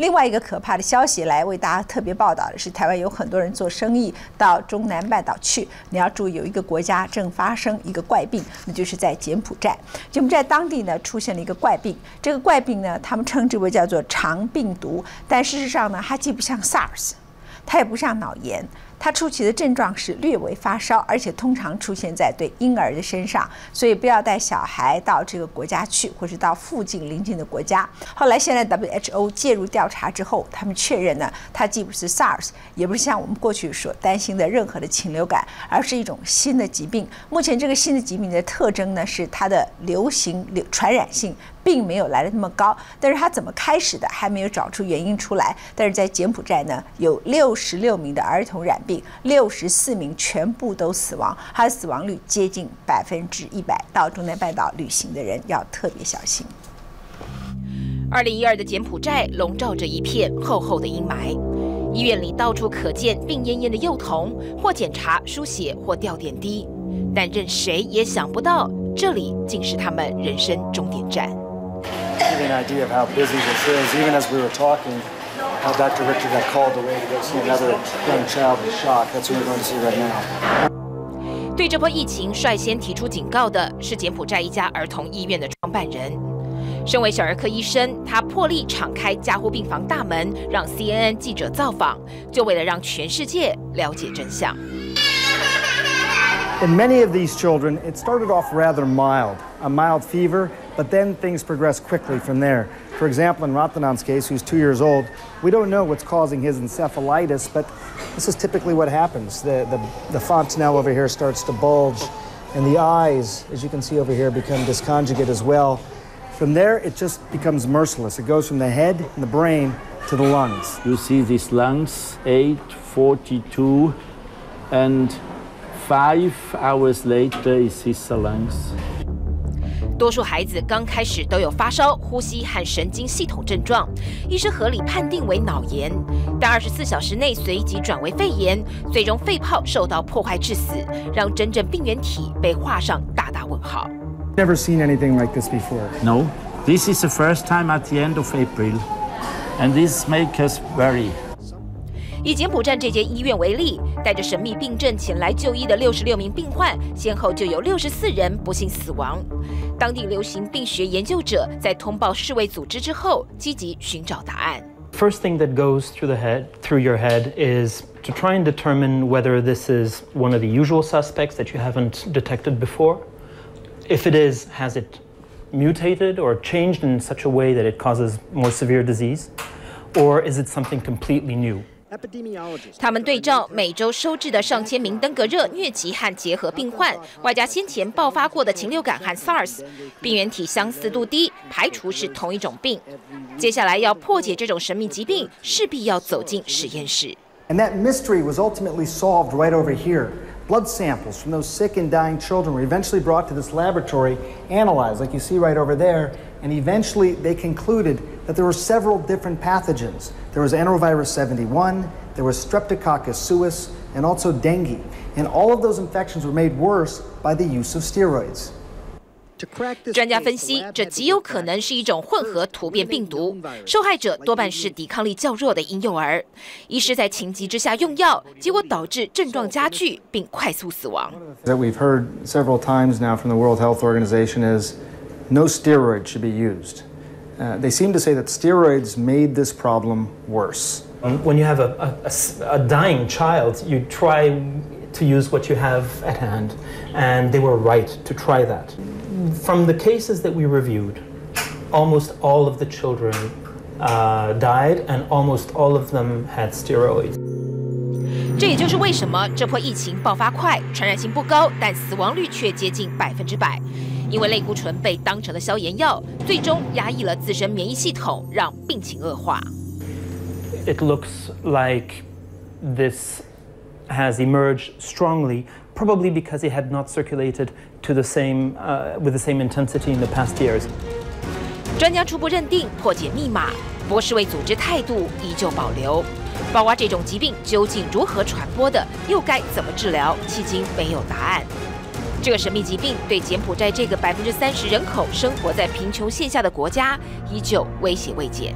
另外一个可怕的消息来为大家特别报道的是，台湾有很多人做生意到中南半岛去。你要注意，有一个国家正发生一个怪病，那就是在柬埔寨。柬埔寨当地呢出现了一个怪病，这个怪病呢，他们称之为叫做肠病毒，但事实上呢，它既不像 SARS， 它也不像脑炎。它初期的症状是略微发烧，而且通常出现在对婴儿的身上，所以不要带小孩到这个国家去，或是到附近邻近的国家。后来现在 WHO 介入调查之后，他们确认呢，它既不是 SARS， 也不是像我们过去所担心的任何的禽流感，而是一种新的疾病。目前这个新的疾病的特征呢，是它的传染性并没有来得那么高，但是它怎么开始的还没有找出原因出来。但是在柬埔寨呢，有66名的儿童染病，64名全部都死亡，它的死亡率接近100%。到中南半岛旅行的人要特别小心。2012的柬埔寨笼罩着一片厚厚的阴霾，医院里到处可见病恹恹的幼童，或检查、输血或吊点滴，但任谁也想不到，这里竟是他们人生终点站。Give you an idea of how busy this is. Even as we were talking, Dr. Richard got called away to go see another young child in shock. That's what we're going to see right now. 对这波疫情率先提出警告的是柬埔寨一家儿童医院的创办人。身为小儿科医生，他破例敞开加护病房大门，让 CNN 记者造访，就为了让全世界了解真相。In many of these children, it started off rather mild, a mild fever, but then things progressed quickly from there. For example, in Ratnam's case, who's 2 years old, we don't know what's causing his encephalitis, but this is typically what happens. The fontanelle over here starts to bulge, and the eyes, as you can see over here, become disconjugate as well. From there, it just becomes merciless. It goes from the head and the brain to the lungs. You see these lungs, 8, 42, and 5 hours later is his lungs. 多数孩子刚开始都有发烧、呼吸和神经系统症状，医师合理判定为脑炎，但24小时内随即转为肺炎，最终肺泡受到破坏致死，让真正病原体被画上大大问号。Never seen anything like this before. No, this is the first time at the end of April, and this makes us worry. 以柬埔寨这间医院为例，带着神秘病症前来就医的66名病患，先后就有64人不幸死亡。当地流行病学研究者在通报世卫组织之后，积极寻找答案。First thing that goes through your head is to try and determine whether this is one of the usual suspects that you haven't detected before. If it is, has it mutated or changed in such a way that it causes more severe disease? Or is it something completely new?他们对照每周收治的上千名登革热、疟疾和结核病患，外加先前爆发过的禽流感和 SARS， 病原体相似度低，排除是同一种病。接下来要破解这种神秘疾病，势必要走进实验室。And that mystery was ultimately solved right over here. Blood samples from those sick and dying children were eventually brought to this laboratory, analyzed, like you see right over there, and eventually they concluded that there were several different pathogens. There was enterovirus 71, there was Streptococcus suis, and also dengue. And all of those infections were made worse by the use of steroids. 专家分析，这极有可能是一种混合突变病毒，受害者多半是抵抗力较弱的婴幼儿。医师在情急之下用药，结果导致症状加剧并快速死亡。That we've heard several times now from the World Health Organization is no steroids should be used. They seem to say that steroids made this problem worse. When you have a dying child, you try to use what you have at hand, and they were right to try that. From the cases that we reviewed, almost all of the children died, and almost all of them had steroids. 这也就是为什么这波疫情爆发快，传染性不高，但死亡率却接近100%。因为类固醇被当成了消炎药，最终压抑了自身免疫系统，让病情恶化。It looks like this has emerged strongly, probably because it had not circulated to the same, with the same intensity in the past years. 专家初步认定破解密码，不过世卫组织态度依旧保留，包括这种疾病究竟如何传播的，又该怎么治疗，迄今没有答案。这个神秘疾病对柬埔寨这个30%人口生活在贫穷线下的国家，依旧威胁未减。